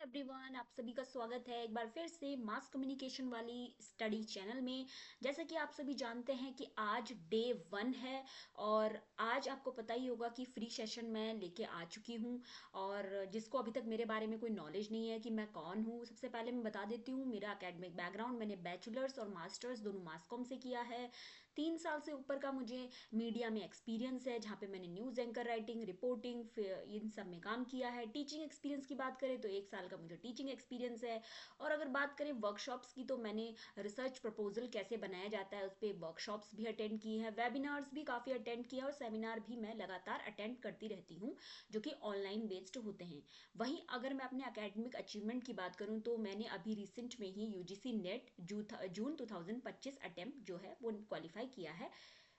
Everyone, आप सभी का स्वागत है एक बार फिर से मास कम्युनिकेशन वाली स्टडी चैनल में। जैसा कि आप सभी जानते हैं कि आज डे 1 है और आज आपको पता ही होगा कि फ्री सेशन मैं लेके आ चुकी हूँ। और जिसको अभी तक मेरे बारे में कोई नॉलेज नहीं है कि मैं कौन हूँ, सबसे पहले मैं बता देती हूँ मेरा एकेडमिक बैकग्राउंड। मैंने बैचलर्स और मास्टर्स दोनों मास कॉम से किया है। 3 साल से ऊपर का मुझे मीडिया में एक्सपीरियंस है, जहाँ पे मैंने न्यूज़ एंकर राइटिंग, रिपोर्टिंग, इन सब में काम किया है। टीचिंग एक्सपीरियंस की बात करें तो 1 साल का मुझे टीचिंग एक्सपीरियंस है। और अगर बात करें वर्कशॉप्स की तो मैंने रिसर्च प्रपोजल कैसे बनाया जाता है उस पर वर्कशॉप्स भी अटेंड की हैं, वेबिनार्स भी काफ़ी अटेंड किया और सेमिनार भी मैं लगातार अटेंड करती रहती हूँ, जो कि ऑनलाइन बेस्ड होते हैं। वहीं अगर मैं अपने अकेडमिक अचीवमेंट की बात करूँ तो मैंने अभी रिसेंट में ही यूजीसी नेट जून 2025 अटेम्प्ट जो है वो क्वालिफाई किया है।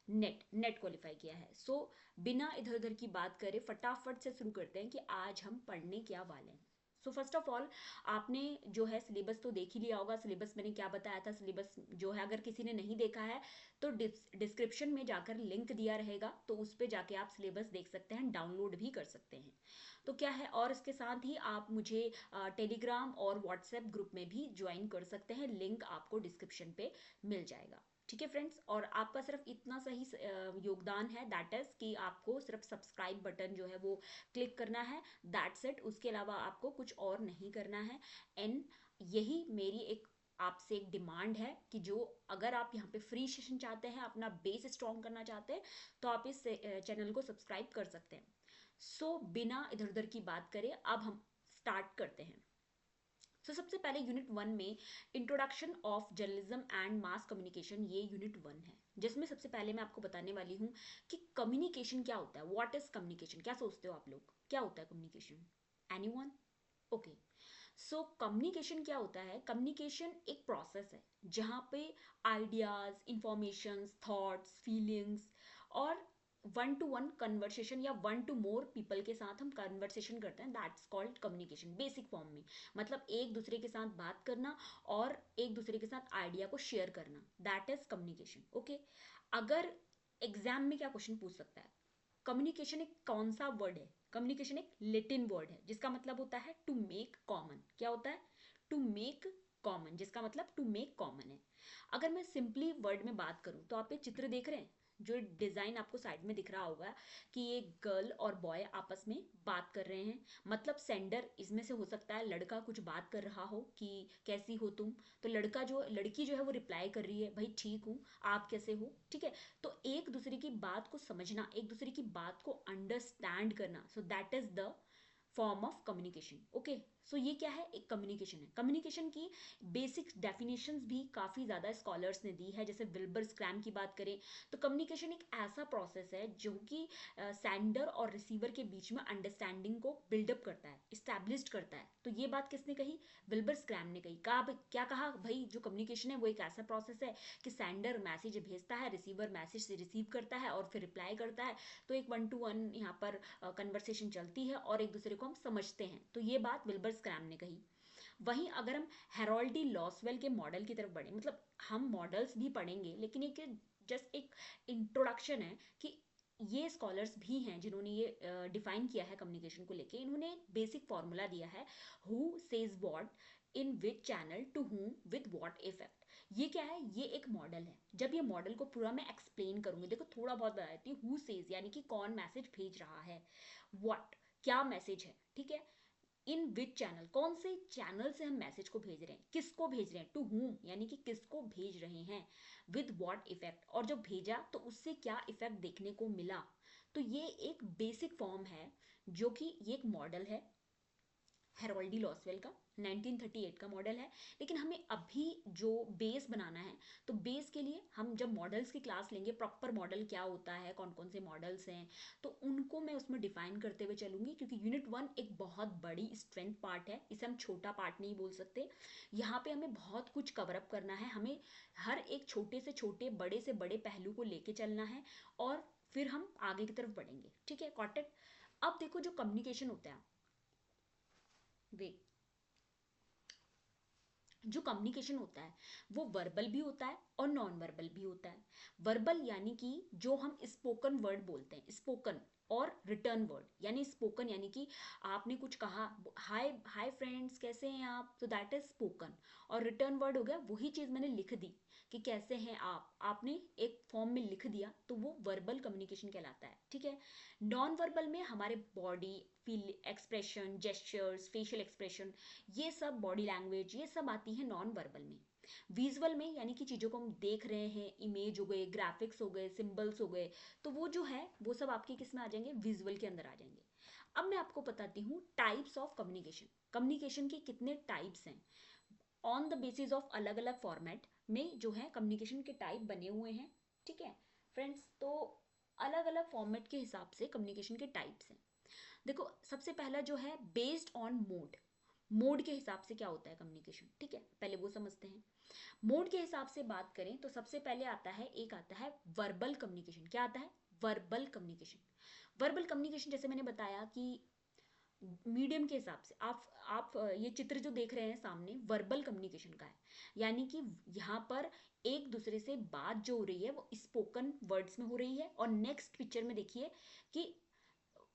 नेट क्वालिफाई किया है। बिना इधर उधर की बात करें फटाफट से शुरू करते हैं कि आज हम पढ़ने क्या वाले हैं। फर्स्ट ऑफ ऑल, आपने जो है सिलेबस तो देख ही लिया होगा। सिलेबस मैंने क्या बताया था, सिलेबस जो है अगर किसी ने नहीं देखा है तो डिस्क्रिप्शन में जाकर लिंक दिया रहेगा, तो उस पर जाके आप सिलेबस देख सकते हैं, डाउनलोड भी कर सकते हैं। तो क्या है, और इसके साथ ही आप मुझे टेलीग्राम और व्हाट्सएप ग्रुप में भी ज्वाइन कर सकते हैं, लिंक आपको डिस्क्रिप्शन पे मिल जाएगा। ठीक है फ्रेंड्स, और आपका सिर्फ इतना सही योगदान है, दैट इज कि आपको सिर्फ सब्सक्राइब बटन जो है वो क्लिक करना है, दैट्स इट। उसके अलावा आपको कुछ और नहीं करना है। एंड यही मेरी एक आपसे एक डिमांड है कि जो अगर आप यहाँ पे फ्री सेशन चाहते हैं, अपना बेस स्ट्रॉन्ग करना चाहते हैं, तो आप इस चैनल को सब्सक्राइब कर सकते हैं। बिना इधर उधर की बात करें अब हम स्टार्ट करते हैं। सबसे पहले यूनिट 1 में introduction of journalism and mass communication, ये यूनिट 1 है, जिसमें सबसे पहले मैं आपको बताने वाली हूँ कि कम्युनिकेशन क्या होता है। What is communication? क्या सोचते हो आप लोग, क्या होता है कम्युनिकेशन? एनीवन? ओके। कम्युनिकेशन क्या होता है? कम्युनिकेशन एक प्रोसेस है जहाँ पे आइडियाज, इंफॉर्मेशंस, थॉट्स, फीलिंग्स और वन टू वन कन्वर्सेशन या वन टू मोर पीपल के साथ हम कन्वर्सेशन करते हैं, that's called communication basic form में। मतलब एक दूसरे के साथ बात करना और एक दूसरे के साथ आइडिया को शेयर करना, दैट इज कम्युनिकेशन। ओके। अगर एग्जाम में क्या क्वेश्चन पूछ सकता है, कम्युनिकेशन एक कौन सा वर्ड है? कम्युनिकेशन एक लेटिन वर्ड है जिसका मतलब होता है टू मेक कॉमन। क्या होता है? टू मेक कॉमन, जिसका मतलब टू मेक कॉमन है। अगर मैं सिंपली वर्ड में बात करूं तो आप ये चित्र देख रहे हैं, जो डिजाइन आपको साइड में दिख रहा होगा कि ये गर्ल और बॉय आपस में बात कर रहे हैं। मतलब सेंडर इसमें से हो सकता है लड़का कुछ बात कर रहा हो कि कैसी हो तुम, तो लड़की जो है वो रिप्लाई कर रही है भाई ठीक हूँ, आप कैसे हो? ठीक है। तो एक दूसरे की बात को समझना, एक दूसरे की बात को अंडरस्टैंड करना, so that is the form of communication. Okay. ये क्या है? एक कम्युनिकेशन है। कम्युनिकेशन की बेसिक डेफिनेशंस भी काफ़ी ज़्यादा स्कॉलर्स ने दी है। जैसे विल्बर स्क्रैम की बात करें तो कम्युनिकेशन एक ऐसा प्रोसेस है जो कि सेंडर और रिसीवर के बीच में अंडरस्टैंडिंग को बिल्डअप करता है, इस्टेब्लिश करता है। तो ये बात किसने कही? विल्बर स्क्रैम ने कही। क्या कहा भाई? जो कम्युनिकेशन है वो एक ऐसा प्रोसेस है कि सेंडर मैसेज भेजता है, रिसीवर मैसेज से रिसीव करता है और फिर रिप्लाई करता है। तो एक वन टू वन यहाँ पर कन्वर्सेशन चलती है और एक दूसरे को हम समझते हैं। तो ये बात विल्बर स्क्रैम ने कही। वहीं अगर हम हेरोल्ड डी लॉसवेल के मॉडल की तरफ बढ़े, मतलब हम मॉडल्स भी पढ़ेंगे लेकिन एक जस्ट एक इंट्रोडक्शन है कि ये स्कॉलर्स भी हैं जिन्होंने ये डिफाइन किया है कम्युनिकेशन को लेके। इन्होंने बेसिक फॉर्मूला दिया है, who says what in which channel to whom with what effect. ये क्या है? ये एक मॉडल है। जब ये मॉडल को पूरा मैं एक्सप्लेन करूंगी, देखो थोड़ा बहुत बताती हूँ। हु सेज यानी कि कौन मैसेज भेज रहा है, व्हाट क्या मैसेज है, ठीक है, इन विच चैनल कौन से चैनल से हम मैसेज को भेज रहे हैं, किसको भेज रहे हैं, टू हुम यानी कि किसको भेज रहे हैं, विद व्हाट इफेक्ट और जब भेजा तो उससे क्या इफेक्ट देखने को मिला। तो ये एक बेसिक फॉर्म है, जो कि ये एक मॉडल है हेरोल्ड डी लॉसवेल का, 1938 का मॉडल है। लेकिन हमें अभी जो बेस बनाना है, तो बेस के लिए हम जब मॉडल्स की क्लास लेंगे, प्रॉपर मॉडल क्या होता है, कौन कौन से मॉडल्स हैं, तो उनको मैं उसमें डिफाइन करते हुए चलूंगी। क्योंकि यूनिट 1 एक बहुत बड़ी स्ट्रेंथ पार्ट है, इसे हम छोटा पार्ट नहीं बोल सकते। यहाँ पे हमें बहुत कुछ कवरअप करना है, हमें हर एक छोटे से छोटे, बड़े से बड़े पहलू को लेके चलना है और फिर हम आगे की तरफ बढ़ेंगे। ठीक है, कॉट इट। अब देखो, जो कम्युनिकेशन होता है, वे जो कम्युनिकेशन होता है वो वर्बल भी होता है और नॉन वर्बल भी होता है। वर्बल यानी कि जो हम स्पोकन वर्ड बोलते हैं, स्पोकन और रिटर्न वर्ड यानी स्पोकन, यानी कि आपने कुछ कहा, हाय हाय फ्रेंड्स कैसे हैं आप, तो दैट इज स्पोकन। और रिटर्न वर्ड हो गया वही चीज़ मैंने लिख दी कि कैसे हैं आप, आपने एक फॉर्म में लिख दिया, तो वो वर्बल कम्युनिकेशन कहलाता है। ठीक है। नॉन वर्बल में हमारे body feel expression, gestures, facial expression, ये सब बॉडी लैंग्वेज, ये सब आती है नॉन वर्बल में। विजुअल में यानी कि चीज़ों को हम देख रहे हैं, इमेज हो गए, ग्राफिक्स हो गए, सिंबल्स हो गए, तो वो जो है वो सब आपके किस में आ जाएंगे, विजुअल के अंदर आ जाएंगे। अब मैं आपको बताती हूँ टाइप्स ऑफ कम्युनिकेशन। कम्युनिकेशन के कितने टाइप्स हैं, ऑन द बेसिस ऑफ अलग अलग फॉर्मेट में जो है कम्युनिकेशन के टाइप बने हुए हैं। ठीक है फ्रेंड्स, तो अलग अलग फॉर्मेट के हिसाब से कम्युनिकेशन के टाइप्स हैं। देखो सबसे पहला जो है बेस्ड ऑन मोड, मोड के हिसाब से क्या होता है कम्युनिकेशन। ठीक है, पहले वो समझते हैं। मोड के हिसाब से बात करें तो सबसे पहले आता है, एक आता है वर्बल कम्युनिकेशन। क्या आता है, वर्बल कम्युनिकेशन। वर्बल कम्युनिकेशन जैसे मैंने बताया कि मीडियम के हिसाब से आप ये चित्र जो देख रहे हैं सामने वर्बल कम्युनिकेशन का है, यानी कि यहाँ पर एक दूसरे से बात जो हो रही है वो स्पोकन वर्ड्स में हो रही है, और नेक्स्ट पिक्चर में देखिए कि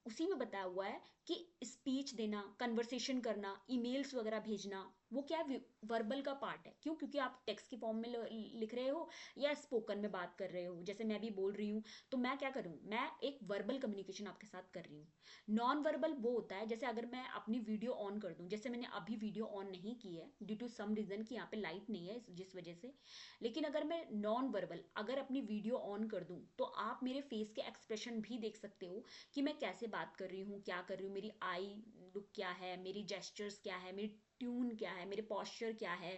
उसी में बताया हुआ है कि स्पीच देना, कन्वर्सेशन करना, ईमेल्स वगैरह भेजना, वो क्या है, वर्बल का पार्ट है। क्यों, क्योंकि आप टेक्स्ट की फॉर्म में लिख रहे हो या स्पोकन में बात कर रहे हो, जैसे मैं भी बोल रही हूँ, तो मैं क्या करूँ, मैं एक वर्बल कम्युनिकेशन आपके साथ कर रही हूँ। नॉन वर्बल वो होता है जैसे अगर मैं अपनी वीडियो ऑन कर दूँ, जैसे मैंने अभी वीडियो ऑन नहीं की है ड्यू टू सम रीज़न कि यहाँ पे लाइट नहीं है जिस वजह से, लेकिन अगर मैं नॉन वर्बल अगर अपनी वीडियो ऑन कर दूँ तो आप मेरे फेस के एक्सप्रेशन भी देख सकते हो कि मैं कैसे बात कर रही हूँ, क्या कर रही हूँ, मेरी आई लुक क्या है, मेरी जेस्चर्स क्या है, मेरी ट्यून क्या है, मेरे पॉस्चर क्या है,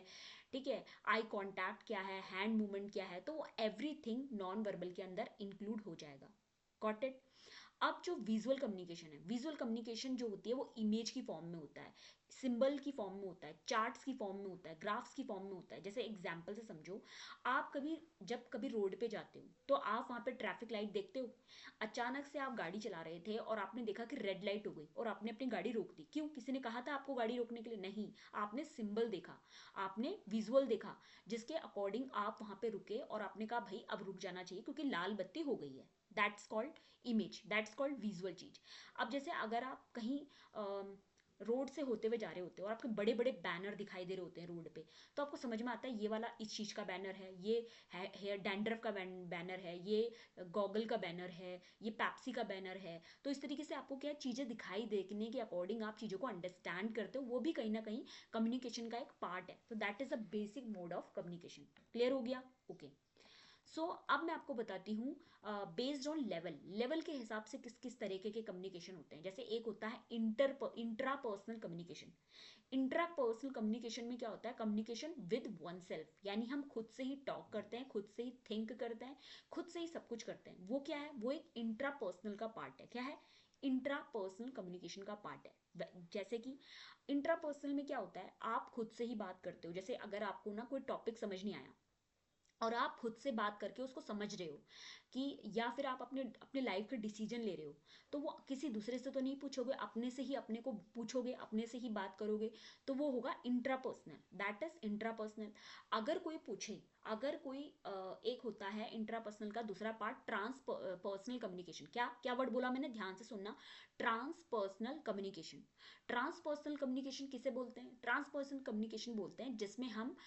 ठीक है, आई कांटेक्ट क्या है, हैंड मूवमेंट क्या है, तो एवरीथिंग नॉन वर्बल के अंदर इंक्लूड हो जाएगा। Got it. अब जो विजुअल कम्युनिकेशन है, विजुअल कम्युनिकेशन जो होती है वो इमेज की फॉर्म में होता है, सिंबल की फॉर्म में होता है, चार्ट्स की फॉर्म में होता है, ग्राफ्स की फॉर्म में होता है। जैसे एग्जांपल से समझो, आप कभी जब कभी रोड पे जाते हो तो आप वहाँ पे ट्रैफिक लाइट देखते हो, अचानक से आप गाड़ी चला रहे थे और आपने देखा कि रेड लाइट हो गई और आपने अपनी गाड़ी रोक दी। क्यों, किसी ने कहा था आपको गाड़ी रोकने के लिए? नहीं, आपने सिंबल देखा, आपने विजुअल देखा, जिसके अकॉर्डिंग आप वहाँ पे रुके और आपने कहा भाई अब रुक जाना चाहिए क्योंकि लाल बत्ती हो गई है। That's called image, that's called visual चीज। अब जैसे अगर आप कहीं रोड से होते हुए जा रहे होते हो और आपके बड़े बड़े बैनर दिखाई दे रहे होते हैं रोड पे, तो आपको समझ में आता है ये वाला इस चीज का बैनर है, ये हेयर डैंड्रफ का बैनर है, ये गॉगल का बैनर है, ये पैप्सी का बैनर है। तो इस तरीके से आपको क्या चीजें दिखाई देखने के अकॉर्डिंग आप चीजों को अंडरस्टैंड करते हो, वो भी कहीं ना कहीं कम्युनिकेशन का एक पार्ट है। तो that is a basic mode of communication. Clear हो गया? ओके। अब मैं आपको बताती हूँ बेस्ड ऑन लेवल, लेवल के हिसाब से किस किस तरीके के कम्युनिकेशन होते हैं। जैसे एक होता है intra personal communication. Intra personal communication में क्या होता है, कम्युनिकेशन विद वन सेल्फ, यानी हम खुद से ही टॉक करते हैं, खुद से ही थिंक करते हैं, खुद से ही सब कुछ करते हैं। वो क्या है, वो एक इंट्रा पर्सनल का पार्ट है। क्या है, इंट्रा पर्सनल कम्युनिकेशन का पार्ट है। जैसे कि इंट्रा पर्सनल में क्या होता है, आप खुद से ही बात करते हो। जैसे अगर आपको ना कोई टॉपिक समझ नहीं आया और आप खुद से बात करके उसको समझ रहे हो कि, या फिर आप अपने अपने लाइफ के डिसीजन ले रहे हो, तो वो किसी दूसरे से तो नहीं पूछोगे, अपने से ही अपने को पूछोगे, अपने से ही बात करोगे, तो वो होगा इंट्रापर्सनल। That is intrapersonal. अगर कोई पूछे, अगर कोई एक होता है इंट्रापर्सनल का दूसरा पार्ट, ट्रांस पर्सनल कम्युनिकेशन। क्या क्या वर्ड बोला मैंने, ध्यान से सुनना, ट्रांसपर्सनल कम्युनिकेशन। ट्रांसपर्सनल कम्युनिकेशन किसे बोलते हैं, ट्रांसपर्सनल कम्युनिकेशन बोलते हैं जिसमें हम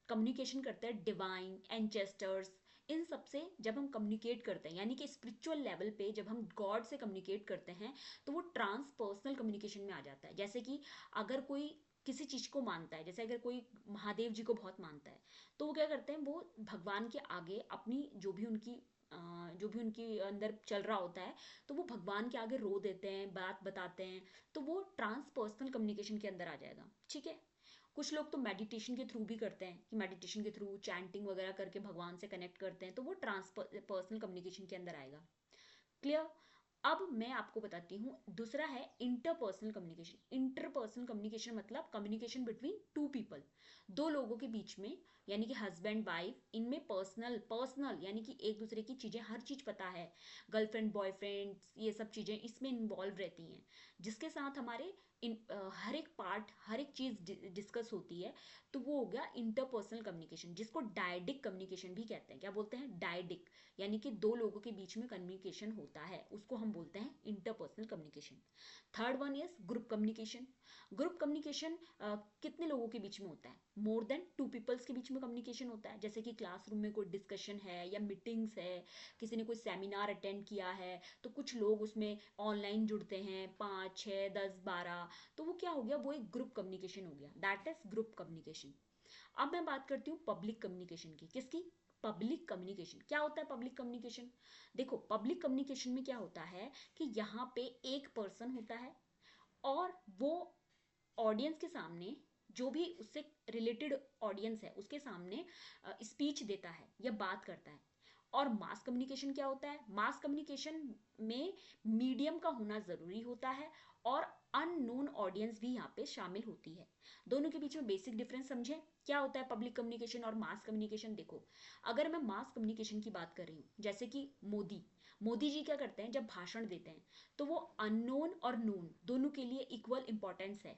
कम्युनिकेशन करते हैं डिवाइन एंचेस्टर्स, इन सब से जब हम कम्युनिकेट करते हैं, यानी कि स्पिरिचुअल लेवल पे जब हम गॉड से कम्युनिकेट करते हैं, तो वो ट्रांसपर्सनल कम्युनिकेशन में आ जाता है। जैसे कि अगर कोई किसी चीज को मानता है, जैसे अगर कोई महादेव जी को बहुत मानता है, तो वो क्या करते हैं, वो भगवान के आगे अपनी जो भी उनकी अंदर चल रहा होता है, तो वो भगवान के आगे रो देते हैं, बात बताते हैं, तो वो ट्रांसपर्सनल कम्युनिकेशन के अंदर आ जाएगा। ठीक है। कुछ लोग तो मेडिटेशन के थ्रू भी करते हैं कि मेडिटेशन के थ्रू चैंटिंग वगैरह करके भगवान से कनेक्ट करते हैं, तो वो ट्रांसपर्सनल कम्युनिकेशन के अंदर आएगा। क्लियर? अब मैं आपको बताती हूँ, दूसरा है इंटरपर्सनल कम्युनिकेशन। इंटरपर्सनल कम्युनिकेशन मतलब कम्युनिकेशन बिटवीन टू पीपल, दो लोगों के बीच में, यानी कि हस्बैंड वाइफ, इनमें पर्सनल पर्सनल यानी कि एक दूसरे की चीजें, हर चीज पता है, गर्लफ्रेंड बॉयफ्रेंड, ये सब चीजें इसमें इन्वॉल्व रहती हैं, जिसके साथ हमारे हर एक पार्ट, हर एक चीज डिस्कस होती है। तो वो हो गया इंटरपर्सनल कम्युनिकेशन, जिसको डायडिक कम्युनिकेशन भी कहते हैं। क्या बोलते हैं, डायडिक, यानी कि दो लोगों के बीच में कम्युनिकेशन होता है, उसको हम हम बोलते हैं interpersonal communication. Third one is group communication. Group communication कितने लोगों के बीच में होता है? मोर देन टू पीपल्स के बीच में कम्युनिकेशन होता है। जैसे कि क्लासरूम में कोई डिस्कशन है या मीटिंग्स है, किसी ने कोई सेमिनार अटेंड किया है, तो कुछ लोग उसमें ऑनलाइन जुड़ते हैं, 5, 6, 10, 12, तो वो क्या हो गया, वो एक ग्रुप कम्युनिकेशन हो गया, दैट इज ग्रुप कम्युनिकेशन। अब मैं बात करती हूँ पब्लिक कम्युनिकेशन की। किसकी? Public communication. क्या होता है पब्लिक कम्युनिकेशन? देखो, पब्लिक कम्युनिकेशन में क्या होता है कि यहाँ पे एक पर्सन होता है और वो ऑडियंस के सामने, जो भी उससे रिलेटेड ऑडियंस है उसके सामने स्पीच देता है या बात करता है। और मास कम्युनिकेशन क्या होता है? मास कम्युनिकेशन में मीडियम का होना जरूरी होता है और अननोन ऑडियंस भी यहाँ पे शामिल होती है। दोनों के बीच में बेसिक डिफरेंस समझें, क्या होता है पब्लिक कम्युनिकेशन और मास कम्युनिकेशन। देखो, अगर मैं मास कम्युनिकेशन की बात कर रही हूँ, जैसे कि मोदी मोदी जी क्या करते हैं, जब भाषण देते हैं तो वो अननोन और नोन दोनों के लिए इक्वल इंपॉर्टेंस है,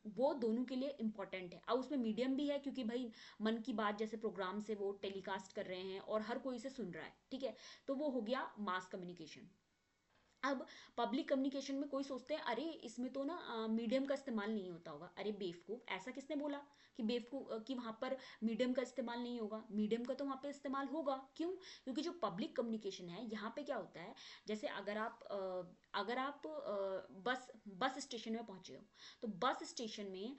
वो दोनों के लिए इंपॉर्टेंट है। अब उसमें मीडियम भी है क्योंकि भाई मन की बात जैसे प्रोग्राम से वो टेलीकास्ट कर रहे हैं और हर कोई इसे सुन रहा है, ठीक है, तो वो हो गया मास कम्युनिकेशन। अब पब्लिक कम्युनिकेशन में कोई सोचते हैं अरे इसमें तो ना मीडियम का इस्तेमाल नहीं होता होगा। अरे बेवकूफ़, ऐसा किसने बोला कि बेवकूफ़ कि वहाँ पर मीडियम का इस्तेमाल नहीं होगा? मीडियम का तो वहाँ पे इस्तेमाल होगा। क्यों? क्योंकि जो पब्लिक कम्युनिकेशन है यहाँ पे क्या होता है, जैसे अगर आप बस बस स्टेशन में पहुंचे हो, तो बस स्टेशन में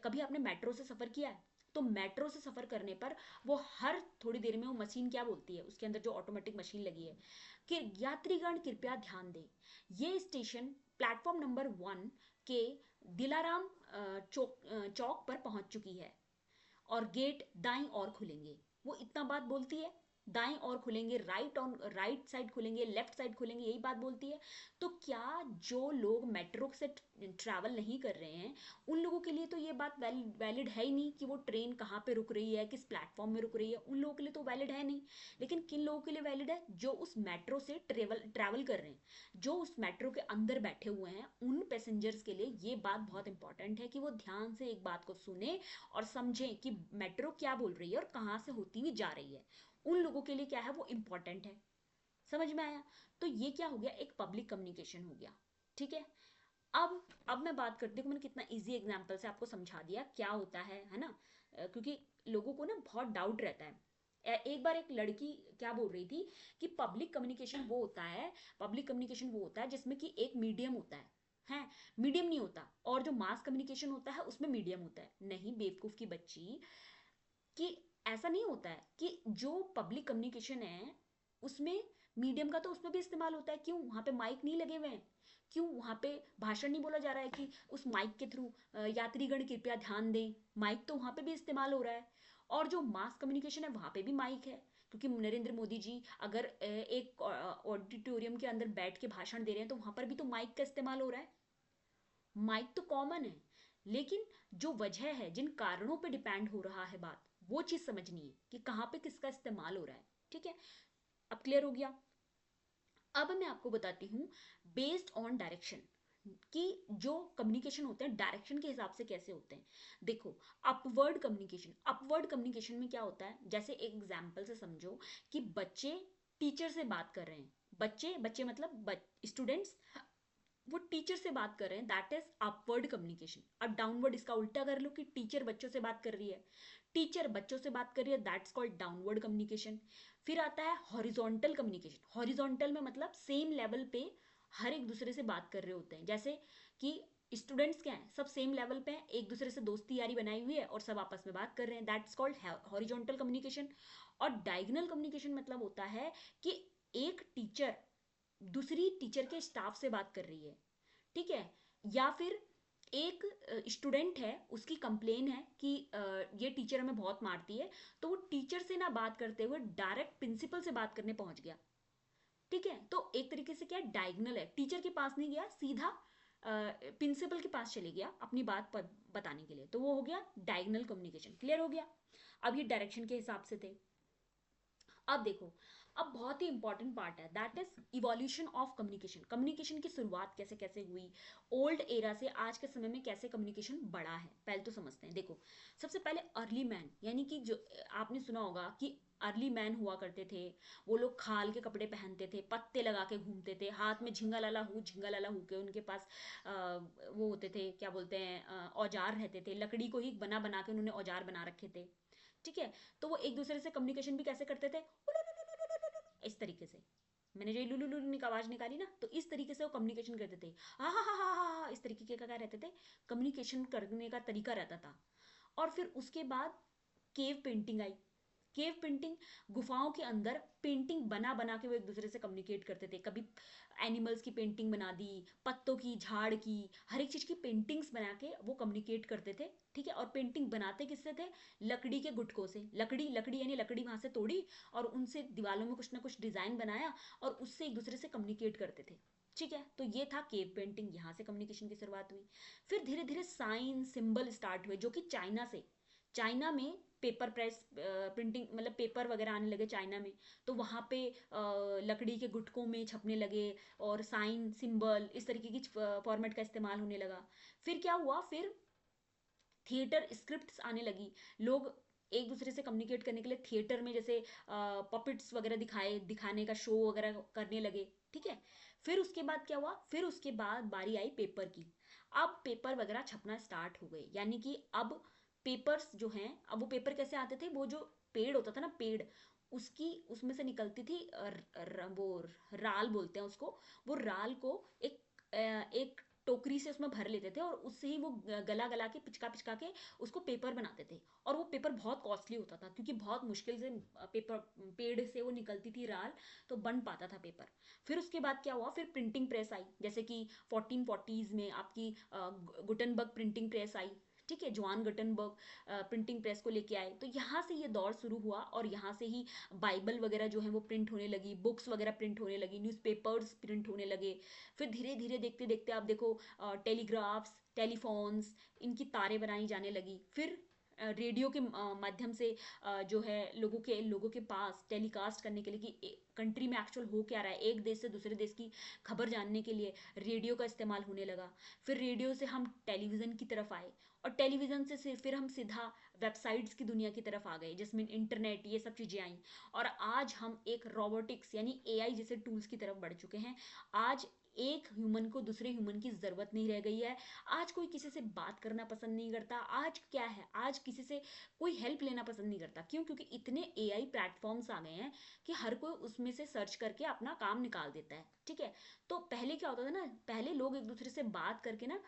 कभी आपने मेट्रो से सफ़र किया है? तो मेट्रो से सफ़र करने पर वो हर थोड़ी देर में वो मशीन क्या बोलती है, उसके अंदर जो ऑटोमेटिक मशीन लगी है कि यात्रीगण कृपया ध्यान दें, ये स्टेशन प्लेटफॉर्म नंबर 1 के दिलाराम चौक पर पहुंच चुकी है और गेट दाईं ओर खुलेंगे। वो इतना बात बोलती है, दाएं ओर खुलेंगे, राइट साइड खुलेंगे, लेफ्ट साइड खुलेंगे, यही बात बोलती है। तो क्या जो लोग मेट्रो से ट्रैवल नहीं कर रहे हैं उन लोगों के लिए तो ये बात वैलिड है ही नहीं कि वो ट्रेन कहाँ पे रुक रही है, किस प्लेटफॉर्म में रुक रही है, उन लोगों के लिए तो वैलिड है नहीं। लेकिन किन लोगों के लिए वैलिड है? जो उस मेट्रो से ट्रैवल कर रहे हैं, जो उस मेट्रो के अंदर बैठे हुए हैं, उन पैसेंजर्स के लिए ये बात बहुत इंपॉर्टेंट है कि वो ध्यान से एक बात को सुने और समझें कि मेट्रो क्या बोल रही है और कहाँ से होती हुई जा रही है। उन लोगों के लिए क्या है, वो इंपॉर्टेंट है। समझ में आया? तो ये क्या हो गया, एक पब्लिक कम्युनिकेशन हो गया। ठीक है, अब मैं बात करती हूँ, मैंने कितना इजी एग्जांपल से आपको समझा दिया क्या होता है ना, क्योंकि लोगों को ना बहुत डाउट रहता है। एक बार एक लड़की क्या बोल रही थी कि पब्लिक कम्युनिकेशन वो होता है जिसमें कि एक मीडियम होता है मीडियम नहीं होता, और जो मास कम्युनिकेशन होता है उसमें मीडियम होता है। नहीं बेवकूफ की बच्ची, कि ऐसा नहीं होता है कि जो पब्लिक कम्युनिकेशन है उसमें मीडियम का तो उसमें भी इस्तेमाल होता है। क्यों? वहां पे माइक नहीं लगे हुए हैं? क्यों वहां पे भाषण नहीं बोला जा रहा है कि उस माइक के थ्रू यात्रीगण कृपया ध्यान दें? माइक तो वहां पे भी इस्तेमाल हो रहा है। और जो मास कम्युनिकेशन है वहां पे भी माइक है, क्योंकि नरेंद्र मोदी जी अगर एक ऑडिटोरियम के अंदर बैठ के भाषण दे रहे हैं तो वहां पर भी तो माइक का इस्तेमाल हो रहा है। माइक तो कॉमन है, लेकिन जो वजह है, जिन कारणों पे डिपेंड हो रहा है बात, वो चीज समझनी है कि कहाँ पे किसका इस्तेमाल हो रहा है। ठीक है, अब क्लियर हो गया। अब मैं आपको बताती हूँ बेस्ड ऑन डायरेक्शन कि जो कम्युनिकेशन होते हैं डायरेक्शन के हिसाब से कैसे होते हैं। देखो, अपवर्ड कम्युनिकेशन में क्या होता है, जैसे एक एग्जाम्पल से समझो कि बच्चे टीचर से बात कर रहे हैं, बच्चे बच्चे मतलब स्टूडेंट्स वो टीचर से बात कर रहे हैं, दैट इज अपवर्ड कम्युनिकेशन। अब डाउनवर्ड इसका उल्टा कर लो कि टीचर बच्चों से बात कर रही है, टीचर बच्चों से बात कर रही है, दैट्स कॉल्ड डाउनवर्ड कम्युनिकेशन। फिर आता है हॉरिजॉन्टल कम्युनिकेशन। हॉरिजॉन्टल में मतलब सेम लेवल पे हर एक दूसरे से बात कर रहे होते हैं, जैसे कि स्टूडेंट्स क्या हैं, सब सेम लेवल पे हैं, एक दूसरे से दोस्ती यारी बनाई हुई है और सब आपस में बात कर रहे हैं, दैट्स कॉल्ड हॉरिजॉन्टल कम्युनिकेशन। और डायगोनल कम्युनिकेशन मतलब होता है कि एक टीचर दूसरी टीचर के स्टाफ से बात कर रही है, ठीक है, या फिर एक स्टूडेंट है, उसकी कंप्लेन है कि ये टीचर हमें बहुत मारती है, तो वो टीचर से ना बात करते हुए डायरेक्ट प्रिंसिपल से बात करने पहुंच गया। ठीक है, तो एक तरीके से क्या डायगोनल है, टीचर के पास नहीं गया, सीधा प्रिंसिपल के पास चले गया अपनी बात बताने के लिए, तो वो हो गया डायगोनल कम्युनिकेशन। क्लियर हो गया? अब ये डायरेक्शन के हिसाब से थे। अब देखो, अब बहुत ही इंपॉर्टेंट पार्ट है, that is evolution of communication. Communication की शुरुआत कैसे कैसे हुई, ओल्ड एरा से आज के समय में कैसे कम्युनिकेशन बढ़ा है, पहले तो समझते हैं। देखो, सबसे पहले अर्ली मैन, यानी कि जो आपने सुना होगा कि अर्ली मैन हुआ करते थे, वो लोग खाल के कपड़े पहनते थे, पत्ते लगा के घूमते थे, हाथ में झिंगा लाला हूँ के उनके पास वो होते थे, क्या बोलते हैं, औजार रहते थे, लकड़ी को ही बना बना के उन्होंने औजार बना रखे थे। ठीक है, तो वो एक दूसरे से कम्युनिकेशन भी कैसे करते थे, इस तरीके से। मैंने जो लुलु लुलु की आवाज निकाली ना, तो इस तरीके से वो कम्युनिकेशन करते थे। हा, इस तरीके का क्या रहते थे, कम्युनिकेशन करने का तरीका रहता था। और फिर उसके बाद cave painting I. Cave painting, गुफाओं के अंदर पेंटिंग बना बना के वो एक दूसरे से कम्युनिकेट करते थे। कभी एनिमल्स की पेंटिंग बना दी, पत्तों की, झाड़ की, हर एक चीज की पेंटिंग्स बना के वो कम्युनिकेट करते थे। ठीक है, और पेंटिंग बनाते किससे थे, लकड़ी के गुटकों से। लकड़ी लकड़ी यानी लकड़ी वहां से तोड़ी और उनसे दीवारों में कुछ ना कुछ डिजाइन बनाया और उससे एक दूसरे से कम्युनिकेट करते थे। ठीक है, तो ये था केव पेंटिंग, यहाँ से कम्युनिकेशन की शुरुआत हुई। फिर धीरे धीरे साइन सिंबल स्टार्ट हुए, जो कि चाइना से, चाइना में पेपर प्रेस प्रिंटिंग, मतलब पेपर वगैरह आने लगे चाइना में, तो वहाँ पे लकड़ी के गुटकों में छपने लगे और साइन सिंबल इस तरीके की फॉर्मेट का इस्तेमाल होने लगा। फिर क्या हुआ, फिर थिएटर स्क्रिप्ट्स आने लगी। लोग एक दूसरे से कम्युनिकेट करने के लिए थिएटर में जैसे पपिट्स वगैरह दिखाने का शो वगैरह करने लगे। ठीक है, फिर उसके बाद क्या हुआ, फिर उसके बाद बारी आई पेपर की। अब पेपर वगैरह छपना स्टार्ट हो गए, यानी कि अब पेपर्स जो हैं, अब वो पेपर कैसे आते थे, वो जो पेड़ होता था ना, पेड़, उसकी उसमें से निकलती थी वो राल बोलते हैं उसको। वो राल को एक एक टोकरी से उसमें भर लेते थे और उससे ही वो गला गला के पिचका पिचका के उसको पेपर बनाते थे। और वो पेपर बहुत कॉस्टली होता था, क्योंकि बहुत मुश्किल से पेपर, पेड़ से वो निकलती थी राल, तो बन पाता था पेपर। फिर उसके बाद क्या हुआ, फिर प्रिंटिंग प्रेस आई, जैसे कि 1440s में आपकी गुटनबर्ग प्रिंटिंग प्रेस आई। ठीक है, जॉन गुटनबर्ग प्रिंटिंग प्रेस को लेके आए, तो यहाँ से ये दौर शुरू हुआ और यहाँ से ही बाइबल वगैरह जो है वो प्रिंट होने लगी, बुक्स वगैरह प्रिंट होने लगी, न्यूज़पेपर्स प्रिंट होने लगे। फिर धीरे धीरे देखते देखते आप देखो, टेलीग्राफ्स, टेलीफोन्स, इनकी तारें बनाई जाने लगी। फिर रेडियो के माध्यम से जो है लोगों के पास टेलीकास्ट करने के लिए कि कंट्री में एक्चुअल हो क्या रहा है, एक देश से दूसरे देश की खबर जानने के लिए रेडियो का इस्तेमाल होने लगा। फिर रेडियो से हम टेलीविज़न की तरफ आए और टेलीविज़न से फिर हम सीधा वेबसाइट्स की दुनिया की तरफ आ गए, जिसमें इंटरनेट, ये सब चीज़ें आई। और आज हम एक रोबोटिक्स यानी एआई जैसे टूल्स की तरफ बढ़ चुके हैं। आज एक ह्यूमन को दूसरे ह्यूमन की ज़रूरत नहीं रह गई है। आज कोई किसी से बात करना पसंद नहीं करता। आज क्या है, आज किसी से कोई हेल्प लेना पसंद नहीं करता। क्यों? क्योंकि इतने एआई प्लेटफॉर्म्स आ गए हैं कि हर कोई उसमें से सर्च करके अपना काम निकाल देता है। ठीक है, तो पहले क्या होता था ना, पहले लोग एक दूसरे से बात करके ना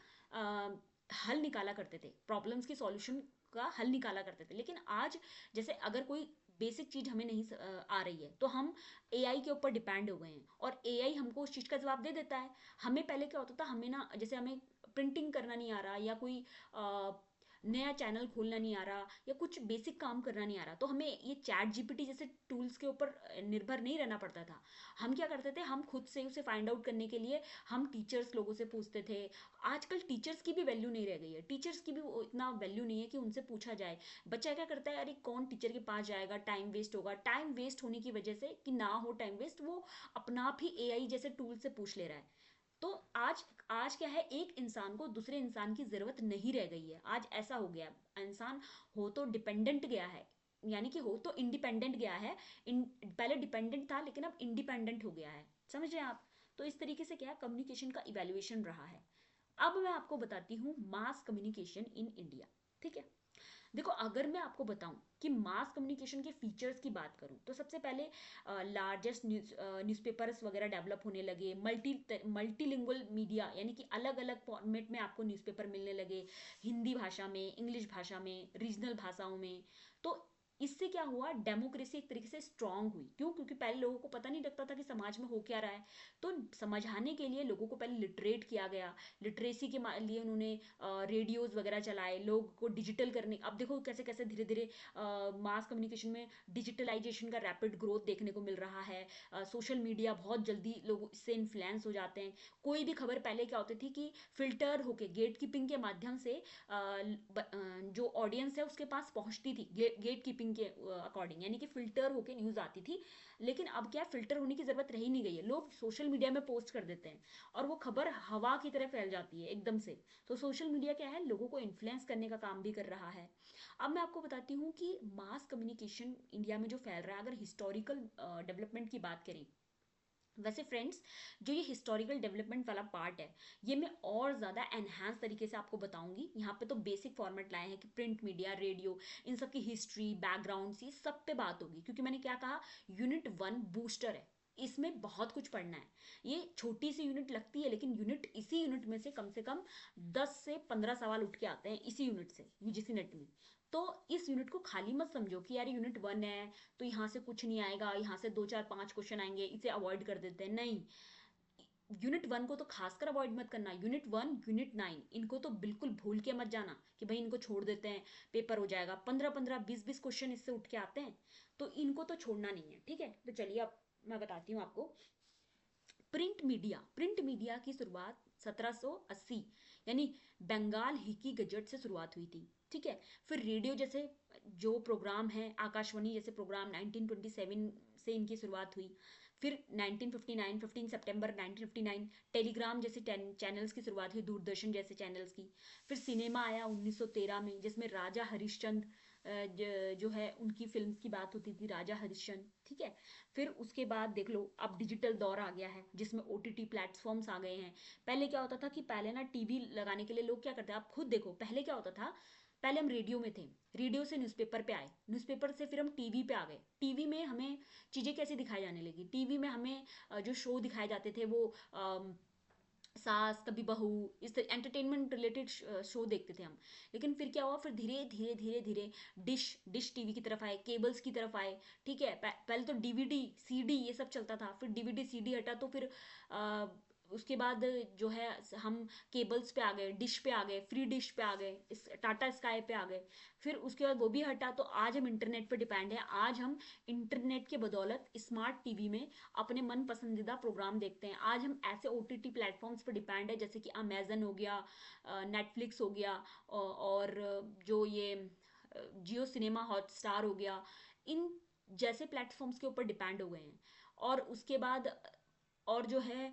हल निकाला करते थे, प्रॉब्लम्स की सॉल्यूशन का हल निकाला करते थे। लेकिन आज जैसे अगर कोई बेसिक चीज हमें नहीं आ रही है, तो हम एआई के ऊपर डिपेंड हो गए हैं और एआई हमको उस चीज का जवाब दे देता है। हमें पहले क्या होता था, हमें ना, जैसे हमें प्रिंटिंग करना नहीं आ रहा या कोई अ, नया चैनल खोलना नहीं आ रहा या कुछ बेसिक काम करना नहीं आ रहा, तो हमें ये चैट जीपीटी जैसे टूल्स के ऊपर निर्भर नहीं रहना पड़ता था। हम क्या करते थे, हम खुद से उसे फाइंड आउट करने के लिए हम टीचर्स लोगों से पूछते थे। आजकल टीचर्स की भी वैल्यू नहीं रह गई है, टीचर्स की भी इतना वैल्यू नहीं है कि उनसे पूछा जाए। बच्चा क्या करता है, अरे कौन टीचर के पास जाएगा, टाइम वेस्ट होगा। टाइम वेस्ट होने की वजह से, कि ना हो टाइम वेस्ट, वो अपना आप ही एआई जैसे टूल से पूछ ले रहा है। तो आज आज क्या है, एक इंसान को दूसरे इंसान की जरूरत नहीं रह गई है। आज ऐसा हो गया, इंसान हो तो डिपेंडेंट गया है, यानी कि हो तो इंडिपेंडेंट गया है। पहले डिपेंडेंट था लेकिन अब इंडिपेंडेंट हो गया है। समझ रहे हैं आप? तो इस तरीके से क्या है, कम्युनिकेशन का इवेल्युएशन रहा है। अब मैं आपको बताती हूँ मास कम्युनिकेशन इन इंडिया। ठीक है, देखो, अगर मैं आपको बताऊं कि मास कम्युनिकेशन के फीचर्स की बात करूं, तो सबसे पहले लार्जेस्ट न्यूज़पेपर्स वगैरह डेवलप होने लगे। मल्टीलिंगुअल मीडिया, यानी कि अलग अलग फॉर्मेट में आपको न्यूज़पेपर मिलने लगे, हिंदी भाषा में, इंग्लिश भाषा में, रीजनल भाषाओं में। तो इससे क्या हुआ, डेमोक्रेसी एक तरीके से स्ट्रांग हुई। क्यों? क्योंकि पहले लोगों को पता नहीं लगता था कि समाज में हो क्या रहा है। तो समझाने के लिए लोगों को पहले लिटरेट किया गया। लिटरेसी के लिए उन्होंने रेडियोज वगैरह चलाए, लोग को डिजिटल करने। अब देखो कैसे कैसे धीरे धीरे मास कम्युनिकेशन में डिजिटलाइजेशन का रैपिड ग्रोथ देखने को मिल रहा है। सोशल मीडिया बहुत जल्दी लोग इससे इन्फ्लुएंस हो जाते हैं। कोई भी खबर पहले क्या होती थी कि फिल्टर होके, गेट कीपिंग के माध्यम से जो ऑडियंस है उसके पास पहुंचती थी, गेट कीपिंग फिल्टरिंग के अकॉर्डिंग, यानी कि फिल्टर होके न्यूज़ आती थी। लेकिन अब क्या, फिल्टर होने की ज़रूरत रही नहीं गई है, लोग सोशल मीडिया में पोस्ट कर देते हैं और वो खबर हवा की तरह फैल जाती है एकदम से। तो सोशल मीडिया क्या है, लोगों को इन्फ्लुएंस करने का काम भी कर रहा है। अब मैं आपको बताती हूँ कि मास कम्युनिकेशन इंडिया में जो फैल रहा है, अगर हिस्टोरिकल डेवलपमेंट की बात करें, वैसे फ्रेंड्स, जो ये हिस्टोरिकल डेवलपमेंट वाला पार्ट है, ये मैं और ज़्यादा एनहांस तरीके से आपको बताऊंगी। यहाँ पे तो बेसिक फॉर्मेट लाए हैं कि प्रिंट मीडिया, रेडियो, इन सब की हिस्ट्री, बैकग्राउंड, ये सब पे बात होगी, क्योंकि मैंने क्या कहा, यूनिट 1 बूस्टर है, इसमें बहुत कुछ पढ़ना है। ये छोटी सी यूनिट लगती है, लेकिन इसी यूनिट में से कम 10 से 15 सवाल उठ के आते हैं इसी यूनिट से, यूजीसी नेट में। तो इस यूनिट को खाली मत समझो कि यार यूनिट 1 है तो यहाँ से कुछ नहीं आएगा, यहाँ से 2 4 5 क्वेश्चन आएंगे, इसे अवॉइड कर देते हैं, नहीं। यूनिट 1 को तो खासकर अवॉइड मत करना, यूनिट 1, यूनिट 9, इनको तो बिल्कुल भूल के मत जाना कि भाई इनको छोड़ देते हैं, पेपर हो जाएगा। 15 15 20 20 क्वेश्चन इससे उठ के आते हैं, तो इनको तो छोड़ना नहीं है, ठीक है। तो चलिए अब मैं बताती हूँ आपको। प्रिंट मीडिया की शुरुआत 1780 यानी बंगाल हिकी गजट से शुरुआत हुई थी, ठीक है। फिर रेडियो जैसे जो प्रोग्राम है, आकाशवाणी जैसे प्रोग्राम 1927 से इनकी शुरुआत हुई। फिर 1959, 15 सितंबर 1959 टेलीग्राम जैसे चैनल्स की शुरुआत हुई, दूरदर्शन जैसे चैनल्स की। फिर सिनेमा आया 1913 में, जिसमें राजा हरिश्चंद्र जो है उनकी फिल्म की बात होती थी, राजा हरिश्चंद्र, ठीक है। फिर उसके बाद देख लो, अब डिजिटल दौर आ गया है जिसमें ओटीटी प्लेटफॉर्म्स आ गए हैं। पहले क्या होता था कि पहले ना टीवी लगाने के लिए लोग क्या करते हैं, आप खुद देखो पहले क्या होता था। पहले हम रेडियो में थे, रेडियो से न्यूज़पेपर पे आए, न्यूज़पेपर से फिर हम टीवी पे आ गए। टीवी में हमें चीज़ें कैसे दिखाई जाने लगी, टीवी में हमें जो शो दिखाए जाते थे वो सास कभी बहू, इस एंटरटेनमेंट रिलेटेड शो देखते थे हम। लेकिन फिर क्या हुआ, फिर धीरे धीरे धीरे धीरे डिश टीवी की तरफ आए, केबल्स की तरफ आए, ठीक है। पहले तो डीवीडी सीडी ये सब चलता था, फिर डीवीडी सीडी हटा तो फिर उसके बाद जो है हम केबल्स पे आ गए, डिश पे आ गए, फ्री डिश पे आ गए, इस टाटा स्काई पे आ गए। फिर उसके बाद वो भी हटा तो आज हम इंटरनेट पे डिपेंड है। आज हम इंटरनेट के बदौलत स्मार्ट टीवी में अपने मन पसंदीदा प्रोग्राम देखते हैं। आज हम ऐसे ओटीटी प्लेटफॉर्म्स पर डिपेंड है जैसे कि अमेजन हो गया, नेटफ्लिक्स हो गया, और जो ये जियो सिनेमा हॉटस्टार हो गया, इन जैसे प्लेटफॉर्म्स के ऊपर डिपेंड हो गए हैं। और उसके बाद और जो है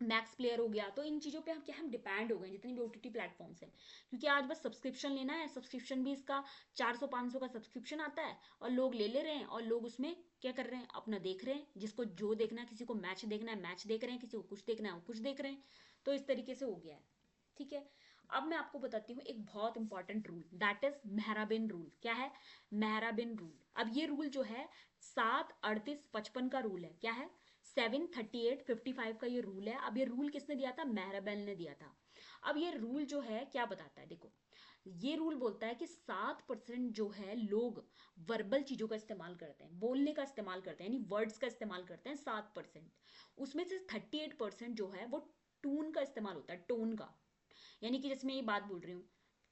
मैक्स प्लेयर हो गया, तो इन चीज़ों पे हम क्या, हम डिपेंड हो गए जितनी भी ओटीटी प्लेटफॉर्म्स हैं। क्योंकि आज बस सब्सक्रिप्शन लेना है, सब्सक्रिप्शन भी इसका 400 500 का सब्सक्रिप्शन आता है, और लोग ले रहे हैं, और लोग उसमें क्या कर रहे हैं, अपना देख रहे हैं, जिसको जो देखना है, किसी को मैच देखना है मैच देख रहे हैं, किसी को कुछ देखना है वो कुछ देख रहे हैं। तो इस तरीके से हो गया है, ठीक है। अब मैं आपको बताती हूँ एक बहुत इंपॉर्टेंट रूल, दैट इज मेहराबिन रूल। क्या है मेहराबिन रूल? अब ये रूल जो है 7 38 55 का रूल है। क्या है? 7 38 55 का ये रूल है। अब ये रूल किसने दिया था? मेहराबेल ने दिया था। अब ये रूल जो है क्या बताता है, देखो, ये रूल बोलता है कि 7% जो है लोग वर्बल चीजों का इस्तेमाल करते हैं, बोलने का इस्तेमाल करते हैं, यानी वर्ड्स का इस्तेमाल करते हैं 7%। उसमें से 38% जो है वो टून का इस्तेमाल होता है, टोन का। यानी कि जैसे मैं ये बात बोल रही हूँ,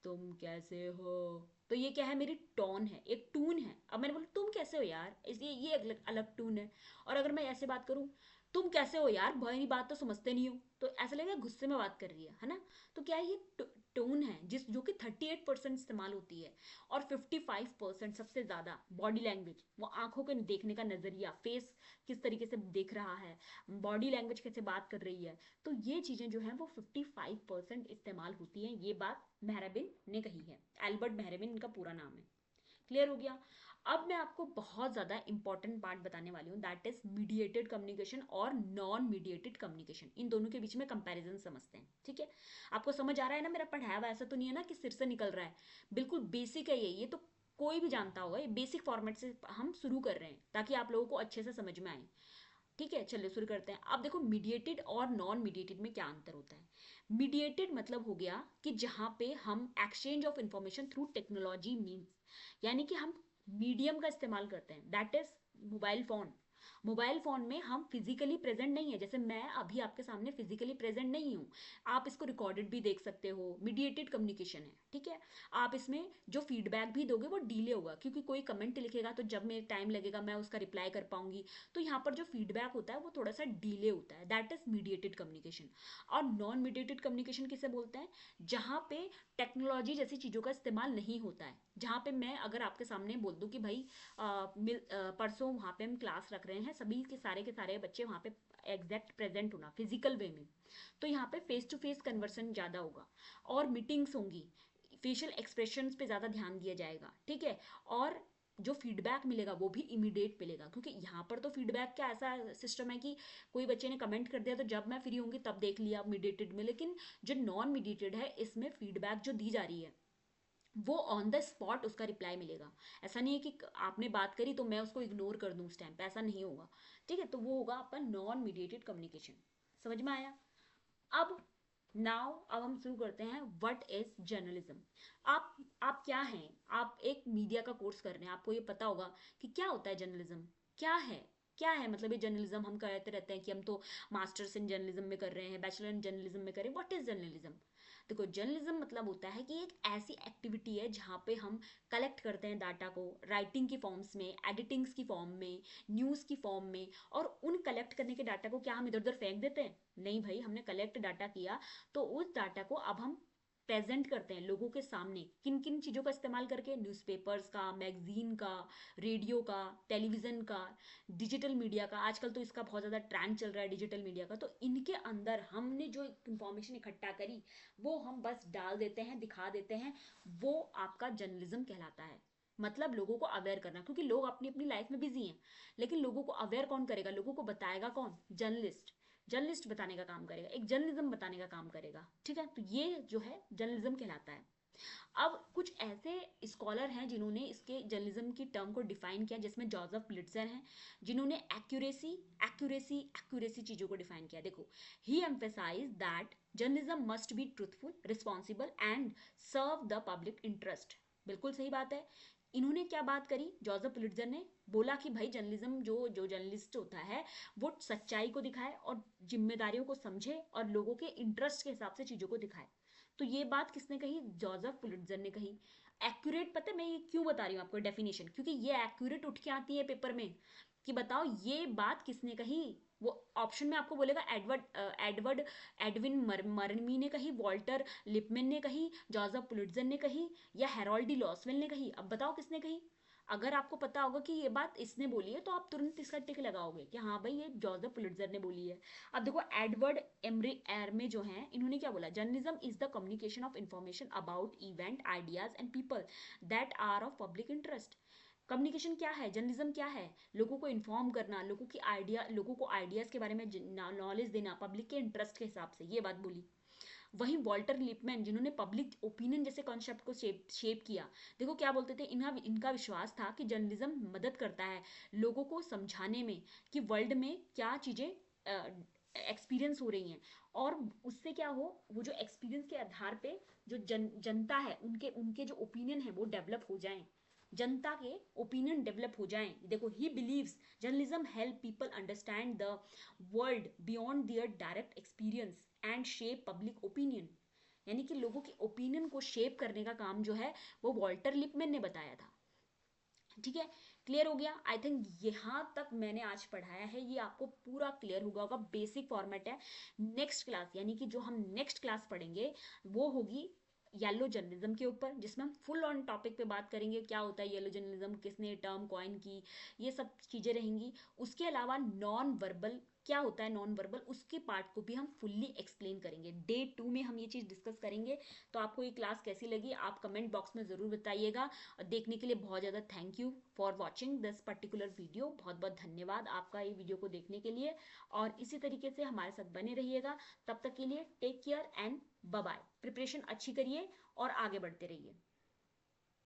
तुम कैसे हो, तो ये क्या है, मेरी टोन है, एक टून है। अब मैंने बोला तुम कैसे हो यार, इसलिए ये अलग अलग टून है। और अगर मैं ऐसे बात करूँ, तुम कैसे हो यार, मेरी बात तो समझते नहीं हो, तो ऐसा लगेगा गुस्से में बात कर रही है ना। तो क्या है, ये टोन है जिस जो कि 38% इस्तेमाल होती है। और 55% सबसे ज़्यादा बॉडी लैंग्वेज, वो आंखों के देखने का नज़रिया, फेस किस तरीके से देख रहा है, बॉडी लैंग्वेज कैसे बात कर रही है, तो ये चीज़ें जो हैं वो 55% इस्तेमाल होती हैं। ये बात मेहराबिन ने कही है, एल्बर्ट मेहराबिन इनका पूरा नाम है। क्लियर हो गया? अब मैं आपको बहुत ज़्यादा इंपॉर्टेंट पार्ट बताने वाली हूँ, दैट इज मीडिएटेड कम्युनिकेशन और नॉन मीडिएटेड कम्युनिकेशन। इन दोनों के बीच में कंपैरिजन समझते हैं, ठीक है। आपको समझ आ रहा है ना मेरा पढ़ाया हुआ? ऐसा तो नहीं है ना कि सिर से निकल रहा है, बिल्कुल बेसिक है ये तो कोई भी जानता होगा। ये बेसिक फॉर्मेट से हम शुरू कर रहे हैं ताकि आप लोगों को अच्छे से समझ में आए, ठीक है। चलिए शुरू करते हैं। अब देखो, मीडिएटेड और नॉन मीडिएटेड में क्या अंतर होता है। मीडिएटेड मतलब हो गया कि जहाँ पे हम exchange of information through technology means, यानी कि हम मीडियम का इस्तेमाल करते हैं, that is mobile phone. Mobile phone में हम फिजिकली प्रेजेंट नहीं है, जैसे मैं अभी आपके सामने फिजिकली प्रेजेंट नहीं हूँ। आप इसको रिकॉर्डेड भी देख सकते हो, मीडिएटेड कम्युनिकेशन है, ठीक है। आप इसमें जो फीडबैक भी दोगे वो डिले होगा, क्योंकि कोई कमेंट लिखेगा तो जब मेरे टाइम लगेगा मैं उसका रिप्लाई कर पाऊंगी। तो यहाँ पर जो फीडबैक होता है वो थोड़ा सा डिले होता है, दैट इज मीडिएटेड कम्युनिकेशन। और नॉन मीडिएटेड कम्युनिकेशन किसे बोलते हैं? जहाँ पे टेक्नोलॉजी जैसी चीज़ों का इस्तेमाल नहीं होता है, जहाँ पे मैं अगर आपके सामने बोल दूँ कि भाई परसों वहाँ पे हम क्लास रख रहे हैं, सभी के सारे बच्चे वहाँ पे एग्जैक्ट प्रेजेंट होना फिजिकल वे में, तो यहाँ पे फेस टू फेस कन्वर्सन ज़्यादा होगा और मीटिंग्स होंगी, फेशियल एक्सप्रेशंस पे ज़्यादा ध्यान दिया जाएगा, ठीक है। और जो फीडबैक मिलेगा वो भी इमीडिएट मिलेगा, क्योंकि यहाँ पर तो फीडबैक का ऐसा सिस्टम है कि कोई बच्चे ने कमेंट कर दिया तो जब मैं फ्री होंगी तब देख लिया मीडिएटेड में। लेकिन जो नॉन मीडिएटेड है इसमें फीडबैक जो दी जा रही है वो ऑन द स्पॉट उसका रिप्लाई मिलेगा। ऐसा नहीं है कि आपने बात करी तो मैं उसको इग्नोर कर दूं उस टाइम पे, ऐसा नहीं होगा, ठीक है। तो वो होगा आपका नॉन मीडिएटेड कम्युनिकेशन। समझ में आया? अब अब हम शुरू करते हैं, व्हाट इज जर्नलिज्म। आप क्या हैं? आप एक मीडिया का कोर्स कर रहे हैं, आपको ये पता होगा कि क्या होता है जर्नलिज्म, क्या है, क्या है मतलब ये जर्नलिज्म। हम कहते रहते हैं कि हम तो मास्टर्स इन जर्नलिज्म में कर रहे हैं, बैचलर इन जर्नलिज्म में कर रहे हैं। What is journalism? देखो, जर्नलिज्म मतलब होता है कि एक ऐसी एक्टिविटी है जहाँ पे हम कलेक्ट करते हैं डाटा को राइटिंग की फॉर्म्स में, एडिटिंग्स की फॉर्म में, न्यूज़ की फॉर्म में, और उन कलेक्ट करने के डाटा को क्या हम इधर उधर फेंक देते हैं? नहीं भाई, हमने कलेक्ट डाटा किया तो उस डाटा को अब हम प्रेजेंट करते हैं लोगों के सामने। किन किन चीज़ों का इस्तेमाल करके? न्यूज़पेपर्स का, मैगजीन का, रेडियो का, टेलीविज़न का, डिजिटल मीडिया का। आजकल तो इसका बहुत ज़्यादा ट्रेंड चल रहा है डिजिटल मीडिया का। तो इनके अंदर हमने जो इंफॉर्मेशन इकट्ठा करी वो हम बस डाल देते हैं, दिखा देते हैं। वो आपका जर्नलिज्म कहलाता है। मतलब लोगों को अवेयर करना, क्योंकि लोग अपनी अपनी लाइफ में बिजी हैं। लेकिन लोगों को अवेयर कौन करेगा? लोगों को बताएगा कौन? जर्नलिस्ट। जर्नलिस्ट बताने का काम करेगा, एक जर्नलिज्म बताने का काम करेगा, ठीक है। तो ये जो है जर्नलिज्म कहलाता है। अब कुछ ऐसे स्कॉलर हैं जिन्होंने इसके जर्नलिज्म की टर्म को डिफाइन किया, जिसमें जोसेफ पुलित्जर हैं, जिन्होंने एक्यूरेसी एक्यूरेसी एक्यूरेसी चीज़ों को डिफाइन किया। देखो, he emphasise that journalism must be truthful, responsible and serve the public interest. बिल्कुल सही बात है। इन्होंने क्या बात करी? जोसेफ पुलित्जर ने बोला कि भाई जर्नलिज्म, जो जो जर्नलिस्ट होता है वो सच्चाई को दिखाए और जिम्मेदारियों को समझे और लोगों के इंटरेस्ट के हिसाब से चीज़ों को दिखाए। तो ये बात किसने कही? जोसेफ पुलित्जर ने कही। एक्यूरेट, पता है मैं ये क्यों बता रही हूँ आपको डेफिनेशन? क्योंकि ये एक्यूरेट उठ के आती है पेपर में कि बताओ ये बात किसने कही। वो ऑप्शन में आपको बोलेगा एडवर्ड एडविन मरमी ने कही, वॉल्टर लिपमैन ने कही, जोसेफ पुलित्जर ने कही, या हेरोल्ड डी लॉसवेल ने कही। अब बताओ किसने कही? अगर आपको पता होगा कि ये बात इसने बोली है तो आप तुरंत इसका टिक लगाओगे कि हाँ भाई ये जोसेफ पुलित्जर ने बोली है। अब देखो, एडवर्ड एमरी एरमे जो हैं, इन्होंने क्या बोला? Journalism is the communication of information about event, ideas and people that are of public interest. Communication क्या है? जर्नलिज्म क्या है? लोगों को इन्फॉर्म करना, लोगों को आइडियाज के बारे में नॉलेज देना पब्लिक के इंटरेस्ट के हिसाब से, ये बात बोली। वहीं वॉल्टर लिपमैन, जिन्होंने पब्लिक ओपिनियन जैसे कॉन्सेप्ट को शेप किया, देखो क्या बोलते थे, इनका विश्वास था कि जर्नलिज्म मदद करता है लोगों को समझाने में कि वर्ल्ड में क्या चीज़ें एक्सपीरियंस हो रही हैं, और उससे क्या हो, वो जो एक्सपीरियंस के आधार पे जो जनता है उनके उनके जो ओपिनियन है वो डेवलप हो जाएं, जनता के ओपिनियन डेवलप हो जाएं। देखो, he believes journalism help people understand the world beyond their direct experience and shape public opinion. यानी कि लोगों के ओपिनियन को शेप करने का काम जो है वो वॉल्टर लिपमैन ने बताया था, ठीक है। क्लियर हो गया? आई थिंक यहाँ तक मैंने आज पढ़ाया है ये आपको पूरा क्लियर होगा। बेसिक फॉर्मेट है। नेक्स्ट क्लास, यानी कि जो हम नेक्स्ट क्लास पढ़ेंगे वो होगी येलो जर्नलिज्म के ऊपर, जिसमें हम फुल ऑन टॉपिक पे बात करेंगे, क्या होता है येलो जर्नलिज्म, किसने टर्म कॉइन की, ये सब चीज़ें रहेंगी। उसके अलावा नॉन वर्बल क्या होता है, नॉन वर्बल, उसके पार्ट को भी हम फुल्ली एक्सप्लेन करेंगे। डे 2 में हम ये चीज़ डिस्कस करेंगे। तो आपको ये क्लास कैसी लगी आप कमेंट बॉक्स में ज़रूर बताइएगा। और देखने के लिए बहुत ज़्यादा thank you for watching this particular video. बहुत बहुत धन्यवाद आपका ये वीडियो को देखने के लिए, और इसी तरीके से हमारे साथ बने रहिएगा। तब तक के लिए take care and bye bye. Preparation अच्छी करिए और आगे बढ़ते रहिए।